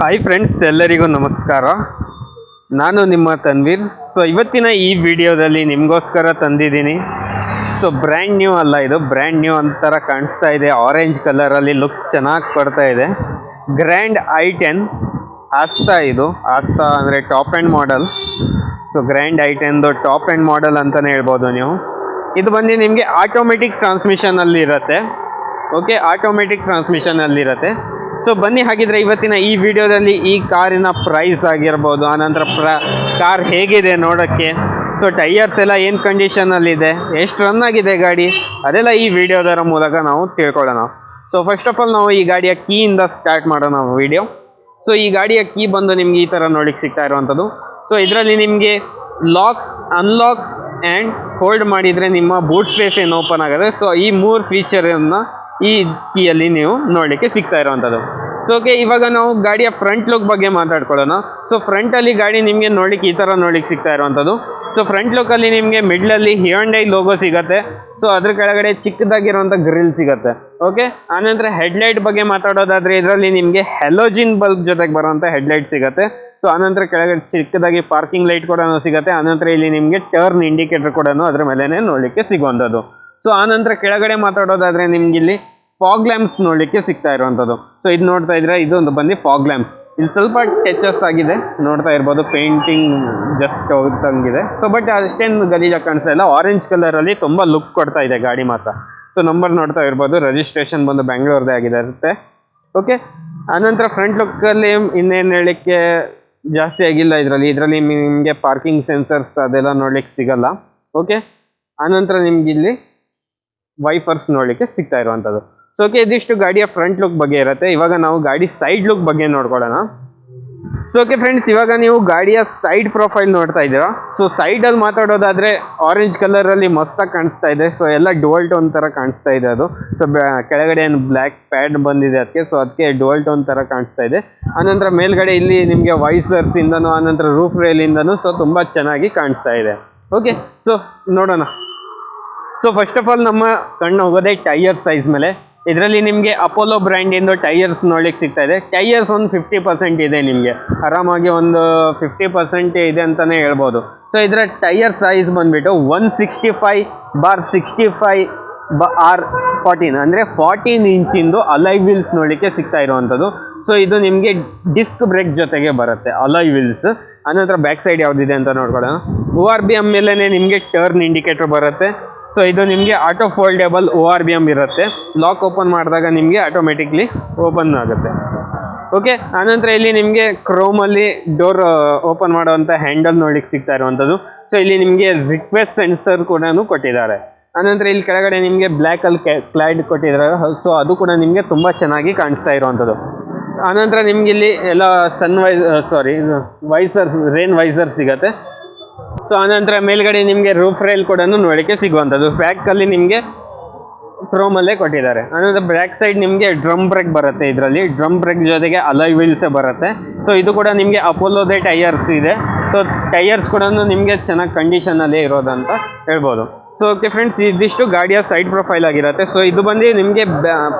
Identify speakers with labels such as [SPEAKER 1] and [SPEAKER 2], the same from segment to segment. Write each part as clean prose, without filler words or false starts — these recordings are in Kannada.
[SPEAKER 1] ಹಾಯ್ ಫ್ರೆಂಡ್ಸ್, ಎಲ್ಲರಿಗೂ ನಮಸ್ಕಾರ. ನಾನು ನಿಮ್ಮ ತನ್ವೀರ್. ಸೊ ಇವತ್ತಿನ ಈ ವಿಡಿಯೋದಲ್ಲಿ ನಿಮಗೋಸ್ಕರ ತಂದಿದ್ದೀನಿ. ಸೊ ಬ್ರ್ಯಾಂಡ್ ನ್ಯೂ ಅಲ್ಲ, ಇದು ಬ್ರ್ಯಾಂಡ್ ನ್ಯೂ ಅಂತರ ಕಾಣಿಸ್ತಾ ಇದೆ. ಆರೆಂಜ್ ಕಲರಲ್ಲಿ ಲುಕ್ ಚೆನ್ನಾಗಿ ಕೊಡ್ತಾ ಇದೆ. ಗ್ರ್ಯಾಂಡ್ i10 ಆಸ್ತಾ. ಇದು ಆಸ್ತಾ ಅಂದರೆ top and model. So grand i10 top and model ಅಂತಲೇ ಹೇಳ್ಬೋದು ನೀವು. ಇದು ಬಂದು ನಿಮಗೆ ಆಟೋಮೆಟಿಕ್ ಟ್ರಾನ್ಸ್ಮಿಷನಲ್ಲಿ ಇರುತ್ತೆ. ಓಕೆ, ಆಟೋಮೆಟಿಕ್ ಟ್ರಾನ್ಸ್ಮಿಷನಲ್ಲಿ ಇರುತ್ತೆ. ಸೊ ಬನ್ನಿ, ಹಾಗಿದ್ರೆ ಇವತ್ತಿನ ಈ ವಿಡಿಯೋದಲ್ಲಿ ಈ ಕಾರಿನ ಪ್ರೈಸ್ ಆಗಿರ್ಬೋದು, ಆನಂತರ ಕಾರ್ ಹೇಗಿದೆ ನೋಡೋಕ್ಕೆ, ಸೊ ಟೈಯರ್ಸ್ ಎಲ್ಲ ಏನು ಕಂಡೀಷನಲ್ಲಿದೆ, ಎಷ್ಟು ರನ್ ಆಗಿದೆ ಗಾಡಿ, ಅದೆಲ್ಲ ಈ ವಿಡಿಯೋದರ ಮೂಲಕ ನಾವು ತಿಳ್ಕೊಳ್ಳೋಣ. ಸೊ ಫಸ್ಟ್ ಆಫ್ ಆಲ್ ನಾವು ಈ ಗಾಡಿಯ ಕೀಯಿಂದ ಸ್ಟಾರ್ಟ್ ಮಾಡೋಣ ವಿಡಿಯೋ. ಸೊ ಈ ಗಾಡಿಯ ಕೀ ಬಂದು ನಿಮ್ಗೆ ಈ ಥರ ನೋಡಲಿಕ್ಕೆ ಸಿಗ್ತಾ ಇರುವಂಥದ್ದು. ಸೊ ಇದರಲ್ಲಿ ನಿಮಗೆ ಲಾಕ್, ಅನ್ಲಾಕ್ ಆ್ಯಂಡ್ ಹೋಲ್ಡ್ ಮಾಡಿದರೆ ನಿಮ್ಮ ಬೂಟ್ ಸ್ಪೇಸ್ ಏನು ಓಪನ್ ಆಗುತ್ತೆ. ಸೊ ಈ 3 ಫೀಚರನ್ನು ಈ ಕೀಯಲ್ಲಿ ನೀವು ನೋಡಲಿಕ್ಕೆ ಸಿಗ್ತಾ ಇರುವಂಥದ್ದು. ಸೊ ಓಕೆ, ಇವಾಗ ನಾವು ಗಾಡಿಯ ಫ್ರಂಟ್ ಲುಕ್ ಬಗ್ಗೆ ಮಾತಾಡ್ಕೊಳ್ಳೋಣ. ಸೊ ಫ್ರಂಟಲ್ಲಿ ಗಾಡಿ ನಿಮಗೆ ನೋಡ್ಲಿಕ್ಕೆ ಈ ಥರ ನೋಡ್ಲಿಕ್ಕೆ ಸಿಗ್ತಾ ಇರುವಂಥದ್ದು. ಸೊ ಫ್ರಂಟ್ ಲುಕ್ಕಲ್ಲಿ ನಿಮಗೆ ಮಿಡ್ಲಲ್ಲಿ ಹ್ಯುಂಡೈ ಲೋಗೋ ಸಿಗುತ್ತೆ. ಸೊ ಅದ್ರ ಕೆಳಗಡೆ ಚಿಕ್ಕದಾಗಿರುವಂಥ ಗ್ರಿಲ್ ಸಿಗುತ್ತೆ. ಓಕೆ, ಆನಂತರ ಹೆಡ್ಲೈಟ್ ಬಗ್ಗೆ ಮಾತಾಡೋದಾದರೆ ಇದರಲ್ಲಿ ನಿಮಗೆ ಹೆಲೋಜಿನ್ ಬಲ್ಬ್ ಜೊತೆಗೆ ಬರುವಂಥ ಹೆಡ್ಲೈಟ್ ಸಿಗುತ್ತೆ. ಸೊ ಆನಂತರ ಕೆಳಗಡೆ ಚಿಕ್ಕದಾಗಿ ಪಾರ್ಕಿಂಗ್ ಲೈಟ್ ಕೂಡ ಸಿಗುತ್ತೆ. ಆನಂತರ ಇಲ್ಲಿ ನಿಮಗೆ ಟರ್ನ್ ಇಂಡಿಕೇಟರ್ ಕೂಡ ಅದ್ರ ಮೇಲೆ ನೋಡಲಿಕ್ಕೆ ಸಿಗುವಂಥದ್ದು. ಸೊ ಆನಂತರ ಕೆಳಗಡೆ ಮಾತಾಡೋದಾದರೆ ನಿಮ್ಗೆ ಇಲ್ಲಿ ಫಾಗ್ ಲ್ಯಾಂಪ್ಸ್ ನೋಡಲಿಕ್ಕೆ ಸಿಗ್ತಾ ಇರುವಂಥದ್ದು. ಸೊ ಇದು ನೋಡ್ತಾ ಇದ್ರೆ ಇದು ಒಂದು ಬಂದು ಫಾಗ್ ಲ್ಯಾಂಪ್ಸ್. ಇಲ್ಲಿ ಸ್ವಲ್ಪ ಟಚಸ್ ಆಗಿದೆ, ನೋಡ್ತಾ ಇರ್ಬೋದು, ಪೇಂಟಿಂಗ್ ಜಸ್ಟ್ ಹೋದಂಗಿದೆ. ಸೊ ಬಟ್ ಅಷ್ಟೇನು ಗಲೀಜಾಗಿ ಕಾಣಿಸ್ತಾ ಇಲ್ಲ. ಆರೆಂಜ್ ಕಲರಲ್ಲಿ ತುಂಬ ಲುಕ್ ಕೊಡ್ತಾ ಇದೆ ಗಾಡಿ ಮಾತ್ರ. ಸೊ ನಂಬರ್ ನೋಡ್ತಾ ಇರ್ಬೋದು, ರಿಜಿಸ್ಟ್ರೇಷನ್ ಬಂದು ಬೆಂಗಳೂರದೇ ಆಗಿರುತ್ತೆ. ಓಕೆ, ಆನಂತರ ಫ್ರಂಟ್ ಲುಕ್ಕಲ್ಲಿ ಇನ್ನೇನು ಹೇಳಲಿಕ್ಕೆ ಜಾಸ್ತಿ ಆಗಿಲ್ಲ. ಇದರಲ್ಲಿ ನಿಮಗೆ ಪಾರ್ಕಿಂಗ್ ಸೆನ್ಸರ್ಸ್ ಅದೆಲ್ಲ ನೋಡ್ಲಿಕ್ಕೆ ಸಿಗಲ್ಲ. ಓಕೆ, ಆನಂತರ ನಿಮ್ಗೆ ಇಲ್ಲಿ ವೈಫರ್ಸ್ ನೋಡಲಿಕ್ಕೆ ಸಿಗ್ತಾ ಇರುವಂಥದ್ದು. ಸೊ ಓಕೆ, ಇದಿಷ್ಟು ಗಾಡಿಯ ಫ್ರಂಟ್ ಲುಕ್ ಬಗ್ಗೆ ಇರುತ್ತೆ. ಇವಾಗ ನಾವು ಗಾಡಿ ಸೈಡ್ ಲುಕ್ ಬಗ್ಗೆ ನೋಡ್ಕೊಳ್ಳೋಣ. ಸೊ ಓಕೆ ಫ್ರೆಂಡ್ಸ್, ಇವಾಗ ನೀವು ಗಾಡಿಯ ಸೈಡ್ ಪ್ರೊಫೈಲ್ ನೋಡ್ತಾ ಇದ್ದೀರಾ. ಸೊ ಸೈಡಲ್ಲಿ ಮಾತಾಡೋದಾದರೆ ಆರೆಂಜ್ ಕಲರಲ್ಲಿ ಮಸ್ತಾಗಿ ಕಾಣಿಸ್ತಾ ಇದೆ. ಸೊ ಎಲ್ಲ ಡುವಲ್ ಟೋನ್ ಥರ ಕಾಣಿಸ್ತಾ ಇದೆ ಅದು. ಸೊ ಕೆಳಗಡೆ ಏನು ಬ್ಲ್ಯಾಕ್ ಪ್ಯಾಡ್ ಬಂದಿದೆ ಅದಕ್ಕೆ, ಸೊ ಅದಕ್ಕೆ ಡುವಲ್ ಟೋನ್ ಥರ ಕಾಣಿಸ್ತಾ ಇದೆ. ಆನಂತರ ಮೇಲ್ಗಡೆ ಇಲ್ಲಿ ನಿಮಗೆ ವೈಸರ್ಸಿಂದನೂ ಆನಂತರ ರೂಫ್ ರೇಲಿಂದನೂ ಸೊ ತುಂಬ ಚೆನ್ನಾಗಿ ಕಾಣಿಸ್ತಾ ಇದೆ. ಓಕೆ, ಸೊ ನೋಡೋಣ. ಸೊ ಫಸ್ಟ್ ಆಫ್ ಆಲ್ ನಮ್ಮ ಕಣ್ಣು ಹೋಗೋದೇ ಟೈಯರ್ ಸೈಜ್ ಮೇಲೆ. ಇದರಲ್ಲಿ ನಿಮಗೆ ಅಪೋಲೋ ಬ್ರ್ಯಾಂಡಿಂದು ಟೈಯರ್ಸ್ ನೋಡ್ಲಿಕ್ಕೆ ಸಿಗ್ತಾ ಇದೆ. ಟೈಯರ್ಸ್ ಒಂದು 50% ಇದೆ, ನಿಮಗೆ ಆರಾಮಾಗಿ ಒಂದು 50% ಇದೆ ಅಂತಲೇ ಹೇಳ್ಬೋದು. ಸೊ ಇದರ ಟೈಯರ್ ಸೈಜ್ ಬಂದುಬಿಟ್ಟು 165/65/R14 ಅಂದರೆ 14 ಇಂಚಿಂದು ಅಲಾಯ್ ವೀಲ್ಸ್ ನೋಡಲಿಕ್ಕೆ ಸಿಗ್ತಾ ಇರುವಂಥದ್ದು. ಸೊ ಇದು ನಿಮಗೆ ಡಿಸ್ಕ್ ಬ್ರೇಕ್ ಜೊತೆಗೆ ಬರುತ್ತೆ ಅಲಾಯ್ ವೀಲ್ಸ್. ಆನಂತರ ಬ್ಯಾಕ್ ಸೈಡ್ ಯಾವುದಿದೆ ಅಂತ ನೋಡ್ಕೊಳ್ಳೋಣ. ORBM ಮೇಲೇ ನಿಮಗೆ ಟರ್ನ್ ಇಂಡಿಕೇಟರ್ ಬರುತ್ತೆ. ಸೊ ಇದು ನಿಮಗೆ ಆಟೋ ಫೋಲ್ಡೇಬಲ್ ORBM ಇರುತ್ತೆ. ಲಾಕ್ ಓಪನ್ ಮಾಡಿದಾಗ ನಿಮಗೆ ಆಟೋಮೆಟಿಕ್ಲಿ ಓಪನ್ ಆಗುತ್ತೆ. ಓಕೆ, ಆನಂತರ ಇಲ್ಲಿ ನಿಮಗೆ ಕ್ರೋಮಲ್ಲಿ ಡೋರ್ ಓಪನ್ ಮಾಡುವಂಥ ಹ್ಯಾಂಡಲ್ ನೋಡ್ಲಿಕ್ಕೆ ಸಿಗ್ತಾ ಇರುವಂಥದ್ದು. ಸೊ ಇಲ್ಲಿ ನಿಮಗೆ ರಿಕ್ವೆಸ್ಟ್ ಸೆನ್ಸರ್ ಕೂಡ ಕೊಟ್ಟಿದ್ದಾರೆ. ಆನಂತರ ಇಲ್ಲಿ ಕೆಳಗಡೆ ನಿಮಗೆ ಬ್ಲ್ಯಾಕಲ್ಲಿ ಕ್ಲೈಡ್ ಕೊಟ್ಟಿದ್ದಾರೆ. ಸೊ ಅದು ಕೂಡ ನಿಮಗೆ ತುಂಬ ಚೆನ್ನಾಗಿ ಕಾಣಿಸ್ತಾ ಇರುವಂಥದ್ದು. ಆನಂತರ ನಿಮ್ಗೆ ಇಲ್ಲಿ ಎಲ್ಲ ವೈಸರ್ಸ್, ರೇನ್ ವೈಸರ್ ಸಿಗುತ್ತೆ. ಸೊ ಆನಂತರ ಮೇಲ್ಗಡೆ ನಿಮಗೆ ರೂಫ್ ರೈಲ್ ಕೂಡ ನೋಡಲಿಕ್ಕೆ ಸಿಗುವಂಥದ್ದು. ಬ್ಯಾಕಲ್ಲಿ ನಿಮಗೆ ಕ್ರೋಮಲ್ಲೇ ಕೊಟ್ಟಿದ್ದಾರೆ. ಆನಂತರ ಬ್ಯಾಕ್ ಸೈಡ್ ನಿಮಗೆ ಡ್ರಮ್ ಬ್ರೇಕ್ ಬರುತ್ತೆ. ಇದರಲ್ಲಿ ಡ್ರಮ್ ಬ್ರೇಕ್ ಜೊತೆಗೆ ಅಲಾಯ್ ವೀಲ್ಸೇ ಬರುತ್ತೆ. ಸೊ ಇದು ಕೂಡ ನಿಮಗೆ ಅಪೋಲೋದೇ ಟೈಯರ್ಸ್ ಇದೆ. ಸೊ ಟೈಯರ್ಸ್ ಕೂಡ ನಿಮಗೆ ಚೆನ್ನಾಗಿ ಕಂಡೀಷನಲ್ಲೇ ಇರೋದಂತ ಹೇಳ್ಬೋದು. ಸೊ ಓಕೆ ಫ್ರೆಂಡ್ಸ್, ಇದಿಷ್ಟು ಗಾಡಿಯ ಸೈಡ್ ಪ್ರೊಫೈಲ್ ಆಗಿರುತ್ತೆ. ಸೊ ಇದು ಬಂದು ನಿಮಗೆ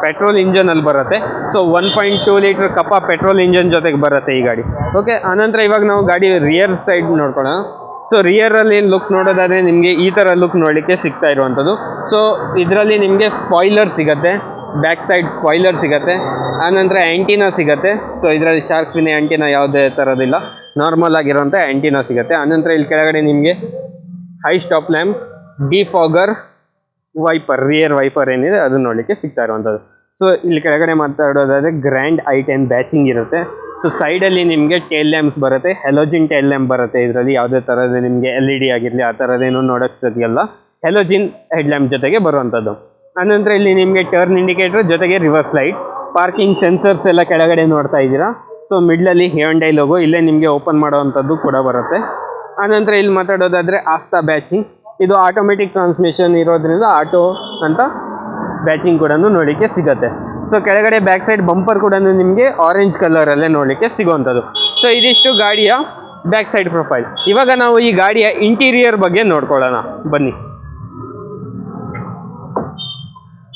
[SPEAKER 1] ಪೆಟ್ರೋಲ್ ಇಂಜನಲ್ಲಿ ಬರುತ್ತೆ. ಸೊ 1.2 ಲೀಟರ್ ಕಪ್ಪ ಪೆಟ್ರೋಲ್ ಇಂಜನ್ ಜೊತೆಗೆ ಬರುತ್ತೆ ಈ ಗಾಡಿ. ಓಕೆ, ಆನಂತರ ಇವಾಗ ನಾವು ಗಾಡಿ ರಿಯರ್ ಸೈಡ್ ನೋಡ್ಕೊಳ್ಳೋಣ. ಸೊ ರಿಯರಲ್ಲಿ ಲುಕ್ ನೋಡೋದಾದರೆ ನಿಮಗೆ ಈ ಥರ ಲುಕ್ ನೋಡಲಿಕ್ಕೆ ಸಿಗ್ತಾ ಇರುವಂಥದ್ದು. ಸೊ ಇದರಲ್ಲಿ ನಿಮಗೆ ಸ್ಪಾಯ್ಲರ್ ಸಿಗುತ್ತೆ, ಬ್ಯಾಕ್ ಸೈಡ್ ಸ್ಪಾಯ್ಲರ್ ಸಿಗುತ್ತೆ. ಆನಂತರ ಆ್ಯಂಟಿನಾ ಸಿಗುತ್ತೆ. ಸೊ ಇದರಲ್ಲಿ ಶಾರ್ಕ್ ಫಿನ್ ಆ್ಯಂಟಿನಾ ಯಾವುದೇ ಥರದಿಲ್ಲ, ನಾರ್ಮಲ್ ಆಗಿರೋಂಥ ಆ್ಯಂಟಿನಾ ಸಿಗುತ್ತೆ. ಆನಂತರ ಇಲ್ಲಿ ಕೆಳಗಡೆ ನಿಮಗೆ high stop lamp, defogger, wiper, rear wiper ಏನಿದೆ ಅದು ನೋಡಲಿಕ್ಕೆ ಸಿಗ್ತಾ ಇರುವಂಥದ್ದು. ಸೊ ಇಲ್ಲಿ ಕೆಳಗಡೆ ಮಾತಾಡೋದಾದರೆ ಗ್ರ್ಯಾಂಡ್ i10 ಬ್ಯಾಚಿಂಗ್ ಇರುತ್ತೆ. ಸೊ ಸೈಡಲ್ಲಿ ನಿಮಗೆ ಟೇಲ್ ಲ್ಯಾಂಪ್ಸ್ ಬರುತ್ತೆ, ಹೆಲೋಜಿನ್ ಟೇಲ್ ಲ್ಯಾಂಪ್ ಬರುತ್ತೆ. ಇದರಲ್ಲಿ ಯಾವುದೇ ಥರದ ನಿಮಗೆ LED ಆಗಿರಲಿ ಆ ಥರದ್ದೇನು ನೋಡೋಕ್ಕೆ ಸಿಗಲ್ಲ. ಹೆಲೋಜಿನ್ ಹೆಡ್ ಲ್ಯಾಂಪ್ ಜೊತೆಗೆ ಬರುವಂಥದ್ದು. ಆನಂತರ ಇಲ್ಲಿ ನಿಮಗೆ ಟರ್ನ್ ಇಂಡಿಕೇಟರ್ ಜೊತೆಗೆ ರಿವರ್ಸ್ ಲೈಟ್, ಪಾರ್ಕಿಂಗ್ ಸೆನ್ಸರ್ಸ್ ಎಲ್ಲ ಕೆಳಗಡೆ ನೋಡ್ತಾ ಇದ್ದೀರಾ. ಸೊ ಮಿಡ್ಲಲ್ಲಿ ಹ್ಯುಂಡೈ ಲೋಗೋ, ಇಲ್ಲೇ ನಿಮಗೆ ಓಪನ್ ಮಾಡೋವಂಥದ್ದು ಕೂಡ ಬರುತ್ತೆ. ಆನಂತರ ಇಲ್ಲಿ ಮಾತಾಡೋದಾದರೆ ಆಸ್ತಾ ಬ್ಯಾಚಿಂಗ್, ಇದು ಆಟೋಮೆಟಿಕ್ ಟ್ರಾನ್ಸ್ಮಿಷನ್ ಇರೋದ್ರಿಂದ ಆಟೋ ಅಂತ ಬ್ಯಾಚಿಂಗ್ ಕೂಡ ನೋಡಲಿಕ್ಕೆ ಸಿಗುತ್ತೆ. ಸೊ ಕೆಳಗಡೆ ಬ್ಯಾಕ್ ಸೈಡ್ ಬಂಪರ್ ಕೂಡ ನಿಮಗೆ ಆರೆಂಜ್ ಕಲರಲ್ಲೇ ನೋಡಲಿಕ್ಕೆ ಸಿಗುವಂಥದ್ದು. ಸೊ ಇದಿಷ್ಟು ಗಾಡಿಯ ಬ್ಯಾಕ್ ಸೈಡ್ ಪ್ರೊಫೈಲ್. ಇವಾಗ ನಾವು ಈ ಗಾಡಿಯ ಇಂಟೀರಿಯರ್ ಬಗ್ಗೆ ನೋಡ್ಕೊಳ್ಳೋಣ ಬನ್ನಿ.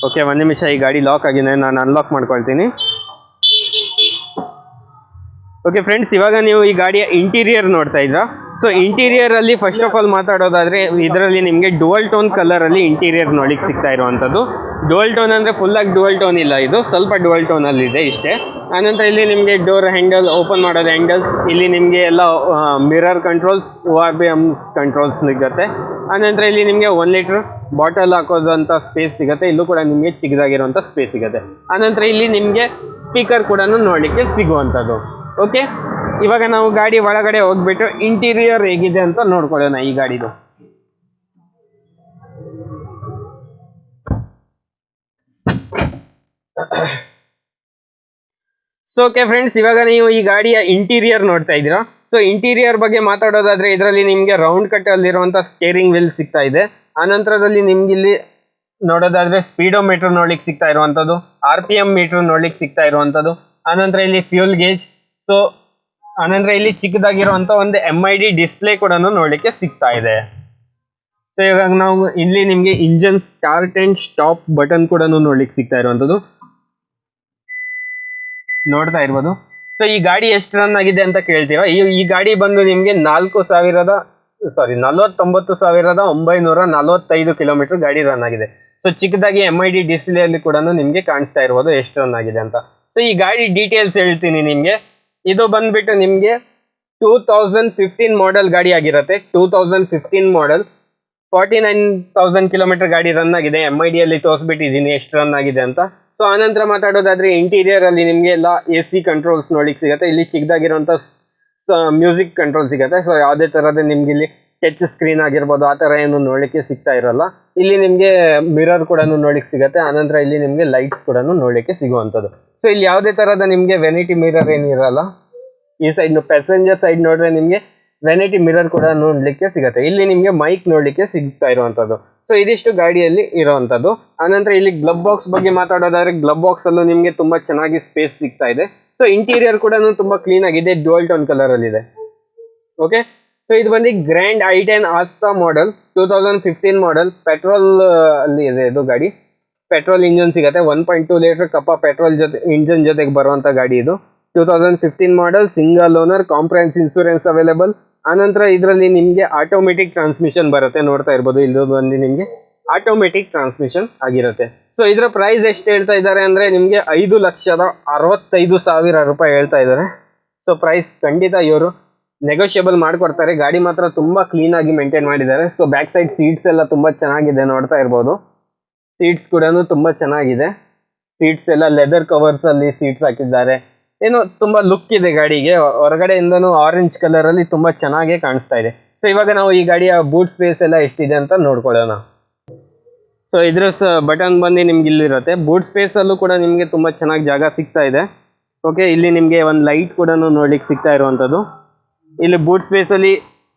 [SPEAKER 1] ಓಕೆ, ಒಂದು ನಿಮಿಷ, ಈ ಗಾಡಿ ಲಾಕ್ ಆಗಿದೆ, ನಾನು ಅನ್ಲಾಕ್ ಮಾಡ್ಕೊಳ್ತೀನಿ. ಓಕೆ ಫ್ರೆಂಡ್ಸ್, ಇವಾಗ ನೀವು ಈ ಗಾಡಿಯ ಇಂಟೀರಿಯರ್ ನೋಡ್ತಾ ಇದ್ರಾ. ಸೊ ಇಂಟೀರಿಯರ್ ಅಲ್ಲಿ ಫಸ್ಟ್ ಆಫ್ ಆಲ್ ಮಾತಾಡೋದಾದ್ರೆ ಇದರಲ್ಲಿ ನಿಮಗೆ ಡುವಲ್ ಟೋನ್ ಕಲರ್ ಅಲ್ಲಿ ಇಂಟೀರಿಯರ್ ನೋಡ್ಲಿಕ್ಕೆ ಸಿಗ್ತಾ ಇರುವಂತದ್ದು. ಡುವಲ್ ಟೋನ್ ಅಂದ್ರೆ ಫುಲ್ ಆಗಿ ಡುವಲ್ ಟೋನ್ ಇಲ್ಲ, ಇದು ಸ್ವಲ್ಪ ಡುವಲ್ ಟೋನ್ ಅಲ್ಲಿ ಇದೆ ಇಷ್ಟೇ. ಆನಂತರ ಇಲ್ಲಿ ನಿಮಗೆ ಡೋರ್ ಹ್ಯಾಂಡಲ್ ಓಪನ್ ಮಾಡೋದು ಹ್ಯಾಂಡಲ್ಸ್, ಇಲ್ಲಿ ನಿಮಗೆ ಎಲ್ಲ ಮಿರರ್ ಕಂಟ್ರೋಲ್ಸ್, ORBM ಕಂಟ್ರೋಲ್ಸ್ ಸಿಗುತ್ತೆ. ಆನಂತರ ಇಲ್ಲಿ ನಿಮಗೆ 1 ಲೀಟರ್ ಬಾಟಲ್ ಹಾಕೋದಂತ ಸ್ಪೇಸ್ ಸಿಗುತ್ತೆ. ಇಲ್ಲೂ ಕೂಡ ನಿಮಗೆ ಚಿಕ್ಕದಾಗಿರುವಂತ ಸ್ಪೇಸ್ ಸಿಗುತ್ತೆ. ಆನಂತರ ಇಲ್ಲಿ ನಿಮಗೆ ಸ್ಪೀಕರ್ ಕೂಡ ನೋಡ್ಲಿಕ್ಕೆ ಸಿಗುವಂತದ್ದು. ಓಕೆ, ಇವಾಗ ನಾವು ಗಾಡಿ ಒಳಗಡೆ ಹೋಗ್ಬಿಟ್ಟು ಇಂಟೀರಿಯರ್ ಹೇಗಿದೆ ಅಂತ ನೋಡ್ಕೊಳ್ಳೋಣ ಈ ಗಾಡಿದು. ಸೊ ಓಕೆ ಫ್ರೆಂಡ್ಸ್, ಇವಾಗ ನೀವು ಈ ಗಾಡಿಯ ಇಂಟೀರಿಯರ್ ನೋಡ್ತಾ ಇದ್ದೀರಾ. ಸೊ ಇಂಟೀರಿಯರ್ ಬಗ್ಗೆ ಮಾತಾಡೋದಾದ್ರೆ ಇದರಲ್ಲಿ ನಿಮಗೆ ರೌಂಡ್ ಕಟ್ ಅಲ್ಲಿರುವಂತ ಸ್ಟೇರಿಂಗ್ ವೀಲ್ ಸಿಗ್ತಾ ಇದೆ. ಆನಂತರದಲ್ಲಿ ನಿಮ್ಗೆ ಇಲ್ಲಿ ನೋಡೋದಾದ್ರೆ ಸ್ಪೀಡೋಮೀಟರ್ ನೋಡ್ಲಿಕ್ಕೆ ಸಿಗ್ತಾ ಇರುವಂತದ್ದು, RPM ಮೀಟರ್ ನೋಡ್ಲಿಕ್ಕೆ ಸಿಗ್ತಾ ಇರುವಂತದ್ದು. ಆನಂತರ ಇಲ್ಲಿ ಫ್ಯೂಲ್ ಗೇಜ್. ಸೊ ಆನಂತರ ಇಲ್ಲಿ ಚಿಕ್ಕದಾಗಿರುವಂತ ಒಂದು MID ಡಿಸ್ಪ್ಲೇ ಕೂಡ ನೋಡ್ಲಿಕ್ಕೆ ಸಿಗ್ತಾ ಇದೆ. ಸೊ ಇವಾಗ ನಾವು ಇಲ್ಲಿ ನಿಮ್ಗೆ engine start and stop button ಕೂಡ ನೋಡ್ಲಿಕ್ಕೆ ಸಿಗ್ತಾ ಇರುವಂತದ್ದು ನೋಡ್ತಾ ಇರ್ಬೋದು. ಸೊ ಈ ಗಾಡಿ ಎಷ್ಟು ರನ್ ಆಗಿದೆ ಅಂತ ಕೇಳ್ತೀರಾ. ಈ ಗಾಡಿ ಬಂದು ನಿಮ್ಗೆ 49,945 ಕಿಲೋಮೀಟರ್ ಗಾಡಿ ರನ್ ಆಗಿದೆ. ಸೊ ಚಿಕ್ಕದಾಗಿ MID ಡಿಸ್ಪ್ಲೇ ಅಲ್ಲಿ ಕೂಡ ನಿಮ್ಗೆ ಕಾಣಿಸ್ತಾ ಇರ್ಬೋದು ಎಷ್ಟು ರನ್ ಆಗಿದೆ ಅಂತ. ಸೊ ಈ ಗಾಡಿ ಡೀಟೇಲ್ಸ್ ಹೇಳ್ತೀನಿ ನಿಮ್ಗೆ. ಇದು ಬಂದ್ಬಿಟ್ಟು ನಿಮ್ಗೆ 2015 ಮಾಡೆಲ್ ಗಾಡಿ ಆಗಿರುತ್ತೆ. 2015 ಮಾಡೆಲ್, 49,000 ಕಿಲೋಮೀಟರ್ ಗಾಡಿ ರನ್ ಆಗಿದೆ. MID ಅಲ್ಲಿ ತೋರಿಸ್ಬಿಟ್ಟಿದ್ದೀನಿ ಎಷ್ಟು ರನ್ ಆಗಿದೆ ಅಂತ. ಸೊ ಆನಂತರ ಮಾತಾಡೋದಾದ್ರೆ ಇಂಟೀರಿಯರ್ ಅಲ್ಲಿ ನಿಮ್ಗೆ ಎಲ್ಲ AC ಕಂಟ್ರೋಲ್ಸ್ ನೋಡ್ಲಿಕ್ಕೆ ಸಿಗುತ್ತೆ. ಇಲ್ಲಿ ಚಿಕ್ಕದಾಗಿರುವಂತ ಮ್ಯೂಸಿಕ್ ಕಂಟ್ರೋಲ್ ಸಿಗುತ್ತೆ. ಸೊ ಯಾವುದೇ ತರಹದ ನಿಮ್ಗೆ ಇಲ್ಲಿ ಟಚ್ ಸ್ಕ್ರೀನ್ ಆಗಿರ್ಬೋದು ಆ ತರ ಏನು ನೋಡ್ಲಿಕ್ಕೆ ಸಿಗ್ತಾ ಇರಲ್ಲ. ಇಲ್ಲಿ ನಿಮ್ಗೆ ಮಿರರ್ ಕೂಡ ನೋಡ್ಲಿಕ್ಕೆ ಸಿಗುತ್ತೆ. ಆನಂತರ ಇಲ್ಲಿ ನಿಮ್ಗೆ ಲೈಟ್ಸ್ ಕೂಡ ನೋಡ್ಲಿಕ್ಕೆ ಸಿಗುವಂತದ್ದು. ಸೊ ಇಲ್ಲಿ ಯಾವುದೇ ತರಹದ ನಿಮ್ಗೆ ವೆನಿಟಿ ಮಿರರ್ ಏನಿರಲ್ಲ. ಈ ಸೈಡ್ ಪ್ಯಾಸೆಂಜರ್ ಸೈಡ್ ನೋಡ್ರೆ ನಿಮ್ಗೆ ವೆನಿಟಿ ಮಿರರ್ ಕೂಡ ನೋಡ್ಲಿಕ್ಕೆ ಸಿಗುತ್ತೆ. ಇಲ್ಲಿ ನಿಮ್ಗೆ ಮೈಕ್ ನೋಡ್ಲಿಕ್ಕೆ ಸಿಗ್ತಾ ಇರುವಂತದ್ದು. ಸೊ ಇದಿಷ್ಟು ಗಾಡಿಯಲ್ಲಿ ಇರುವಂತದ್ದು. ಆನಂತರ ಇಲ್ಲಿ ಗ್ಲಬ್ ಬಾಕ್ಸ್ ಬಗ್ಗೆ ಮಾತಾಡೋದಾದ್ರೆ ಗ್ಲಬ್ ಬಾಕ್ಸ್ ಅಲ್ಲೂ ನಿಮ್ಗೆ ತುಂಬಾ ಚೆನ್ನಾಗಿ ಸ್ಪೇಸ್ ಸಿಗ್ತಾ ಇದೆ. ಸೊ ಇಂಟೀರಿಯರ್ ಕೂಡ ತುಂಬಾ ಕ್ಲೀನ್ ಆಗಿದೆ, ಡ್ಯುಯಲ್ ಟೋನ್ ಕಲರ್ ಅಲ್ಲಿ ಇದೆ. ಓಕೆ, ಸೊ ಇದು ಬಂದು grand i10 Asta model, 2015 model, petrol ಅಲ್ಲಿ ಇದೆ ಇದು ಗಾಡಿ. ಪೆಟ್ರೋಲ್ ಇಂಜನ್ ಸಿಗುತ್ತೆ. 1.2 ಲೀಟರ್ ಕಪ್ಪ ಪೆಟ್ರೋಲ್ ಜೊತೆ ಇಂಜನ್ ಜೊತೆಗೆ ಬರುವಂತ ಗಾಡಿ ಇದು. 2015 model, single owner, comprehensive insurance available. ಆನಂತರ ಇದರಲ್ಲಿ ನಿಮ್ಗೆ ಆಟೋಮೆಟಿಕ್ ಟ್ರಾನ್ಸ್ಮಿಷನ್ ಬರುತ್ತೆ, ನೋಡ್ತಾ ಇರ್ಬೋದು. ಇದು ಬಂದು ನಿಮ್ಗೆ ಆಟೋಮೆಟಿಕ್ ಟ್ರಾನ್ಸ್ಮಿಷನ್ ಆಗಿರುತ್ತೆ. ಸೊ ಇದರ ಪ್ರೈಸ್ ಎಷ್ಟು ಹೇಳ್ತಾ ಇದ್ದಾರೆ ಅಂದ್ರೆ ನಿಮ್ಗೆ 5,65,000 ರೂಪಾಯಿ ಹೇಳ್ತಾ ಇದ್ದಾರೆ. ಸೊ ಪ್ರೈಸ್ ಖಂಡಿತ ಇವರು ನೆಗೋಷಿಯಬಲ್ ಮಾಡ್ಕೊಡ್ತಾರೆ. ಗಾಡಿ ಮಾತ್ರ ತುಂಬಾ ಕ್ಲೀನ್ ಆಗಿ ಮೇಂಟೈನ್ ಮಾಡಿದ್ದಾರೆ. ಸೊ ಬ್ಯಾಕ್ ಸೈಡ್ ಸೀಟ್ಸ್ ಎಲ್ಲ ತುಂಬಾ ಚೆನ್ನಾಗಿದೆ, ನೋಡ್ತಾ ಇರ್ಬೋದು. ಸೀಟ್ಸ್ ಕೂಡ ತುಂಬಾ ಚೆನ್ನಾಗಿದೆ. ಸೀಟ್ಸ್ ಎಲ್ಲ ಲೆದರ್ ಕವರ್ಸ್ ಅಲ್ಲಿ ಸೀಟ್ಸ್ ಹಾಕಿದ್ದಾರೆ. ಏನೋ ತುಂಬಾ ಲುಕ್ ಇದೆ ಗಾಡಿಗೆ. ಹೊರಗಡೆಯಿಂದನೂ ಆರೆಂಜ್ ಕಲರ್ ಅಲ್ಲಿ ತುಂಬಾ ಚೆನ್ನಾಗಿ ಕಾಣಿಸ್ತಾ ಇದೆ. ಸೊ ಇವಾಗ ನಾವು ಈ ಗಾಡಿಯ ಬೂಟ್ ಸ್ಪೇಸ್ ಎಲ್ಲ ಎಷ್ಟಿದೆ ಅಂತ ನೋಡ್ಕೊಳ್ಳೋಣ. ಸೊ ಇದ್ರ ಬಟನ್ ಬಂದು ನಿಮ್ಗೆ ಇಲ್ಲಿರುತ್ತೆ. ಬೂಟ್ ಸ್ಪೇಸ್ ಅಲ್ಲೂ ಕೂಡ ನಿಮ್ಗೆ ತುಂಬಾ ಚೆನ್ನಾಗಿ ಜಾಗ ಸಿಗ್ತಾ ಇದೆ. ಓಕೆ, ಇಲ್ಲಿ ನಿಮ್ಗೆ ಒಂದು ಲೈಟ್ ಕೂಡ ನೋಡ್ಲಿಕ್ಕೆ ಸಿಗ್ತಾ ಇರುವಂತದ್ದು. ಇಲ್ಲಿ ಬೂಟ್ ಸ್ಪೇಸ್ ಅಲ್ಲಿ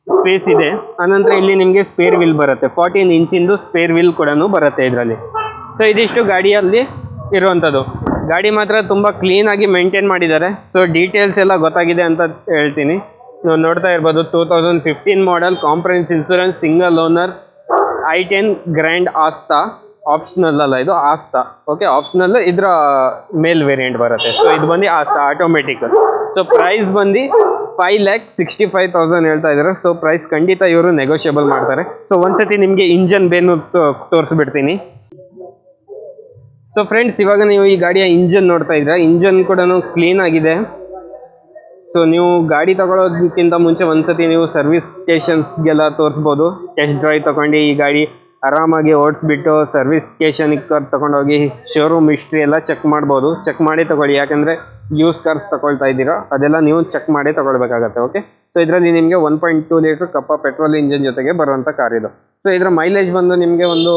[SPEAKER 1] ಸ್ಪೇಸ್ ಇದೆ. ಆನಂತರ ಇಲ್ಲಿ ನಿಮ್ಗೆ ಸ್ಪೇರ್ ವೀಲ್ ಬರುತ್ತೆ. 14 ಇಂಚಿಂದು ಸ್ಪೇರ್ ವೀಲ್ ಕೂಡ ಬರುತ್ತೆ ಇದರಲ್ಲಿ. ಸೊ ಇದಿಷ್ಟು ಗಾಡಿಯಲ್ಲಿ ಇರುವಂತದ್ದು. ಗಾಡಿ ಮಾತ್ರ ತುಂಬಾ ಕ್ಲೀನ್ ಆಗಿ ಮೇಂಟೈನ್ ಮಾಡಿದ್ದಾರೆ. ಸೊ ಡೀಟೇಲ್ಸ್ ಎಲ್ಲ ಗೊತ್ತಾಗಿದೆ ಅಂತ ಹೇಳ್ತೀನಿ. ನೀವು ನೋಡ್ತಾ ಇರ್ಬೋದು 2015 model, comprehensive insurance, single owner, i10 grand Asta. Optional ಅಲ್ಲ, ಇದು ಆಸ್ತಾ. ಓಕೆ, ಆಪ್ಷನಲ್ ಇದರ ಮೇಲ್ ವೇರಿಯಂಟ್ ಬರುತ್ತೆ. ಸೊ ಇದು ಬಂದು ಆಸ್ತಾ ಆಟೋಮೆಟಿಕ್. ಸೊ ಪ್ರೈಸ್ ಬಂದು 5,65,000 ಹೇಳ್ತಾ ಇದ್ದಾರೆ. ಸೊ ಪ್ರೈಸ್ ಖಂಡಿತ ಇವರು ನೆಗೋಷಿಯಬಲ್ ಮಾಡ್ತಾರೆ. ಸೊ ಒಂದ್ಸತಿ ನಿಮಗೆ ಇಂಜನ್ ಬೇನು ತೋರಿಸ್ಬಿಡ್ತೀನಿ. ಸೊ ಫ್ರೆಂಡ್ಸ್, ಇವಾಗ ನೀವು ಈ ಗಾಡಿಯ ಇಂಜನ್ ನೋಡ್ತಾ ಇದ್ದೀರಾ. ಇಂಜನ್ ಕೂಡ ಕ್ಲೀನ್ ಆಗಿದೆ. ಸೊ ನೀವು ಗಾಡಿ ತಗೊಳ್ಳೋದಕ್ಕಿಂತ ಮುಂಚೆ ಒಂದ್ಸತಿ ನೀವು ಸರ್ವಿಸ್ ಸ್ಟೇಷನ್ಸ್ಗೆಲ್ಲ ತೋರಿಸ್ಬೋದು. ಟೆಸ್ಟ್ ಡ್ರೈವ್ ತಗೊಂಡು ಈ ಗಾಡಿ ಆರಾಮಾಗಿ ಓಡಿಸ್ಬಿಟ್ಟು ಸರ್ವಿಸ್ ಸ್ಟೇಷನ್ಗೆ ತಗೊಂಡೋಗಿ ಶೋರೂಮ್ ಹಿಸ್ಟ್ರಿ ಎಲ್ಲ ಚೆಕ್ ಮಾಡ್ಬೋದು. ಚೆಕ್ ಮಾಡಿ ತಗೊಳ್ಳಿ, ಯಾಕಂದರೆ ಯೂಸ್ ಕಾರ್ಸ್ ತಗೊಳ್ತಾ ಇದ್ದೀರಾ ಅದೆಲ್ಲ ನೀವು ಚೆಕ್ ಮಾಡಿ ತಗೊಳ್ಬೇಕಾಗತ್ತೆ. ಓಕೆ, ಸೊ ಇದರಲ್ಲಿ ನಿಮಗೆ 1.2 ಲೀಟರ್ ಕಪ್ಪ ಪೆಟ್ರೋಲ್ ಇಂಜಿನ್ ಜೊತೆಗೆ ಬರುವಂಥ ಕಾರ್ ಇದು. ಸೊ ಇದರ ಮೈಲೇಜ್ ಬಂದು ನಿಮಗೆ ಒಂದು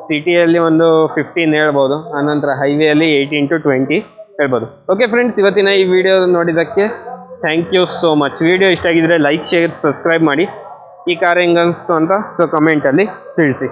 [SPEAKER 1] ಸಿಟಿಯಲ್ಲಿ ಒಂದು 15 ಹೇಳ್ಬೋದು. ಆನಂತರ ಹೈವೇಯಲ್ಲಿ 18 to 20 ಹೇಳ್ಬೋದು. ಓಕೆ ಫ್ರೆಂಡ್ಸ್, ಇವತ್ತಿನ ಈ ವಿಡಿಯೋ ನೋಡಿದ್ದಕ್ಕೆ thank you so much. Video ಇಷ್ಟ ಆಗಿದ್ರೆ ಲೈಕ್, ಶೇರ್, ಸಬ್ಸ್ಕ್ರೈಬ್ ಮಾಡಿ. ಈ ಕಾರ್ ಹೆಂಗೆ ಅನಿಸ್ತು ಅಂತ ಸೊ ಕಮೆಂಟಲ್ಲಿ ತಿಳಿಸಿ.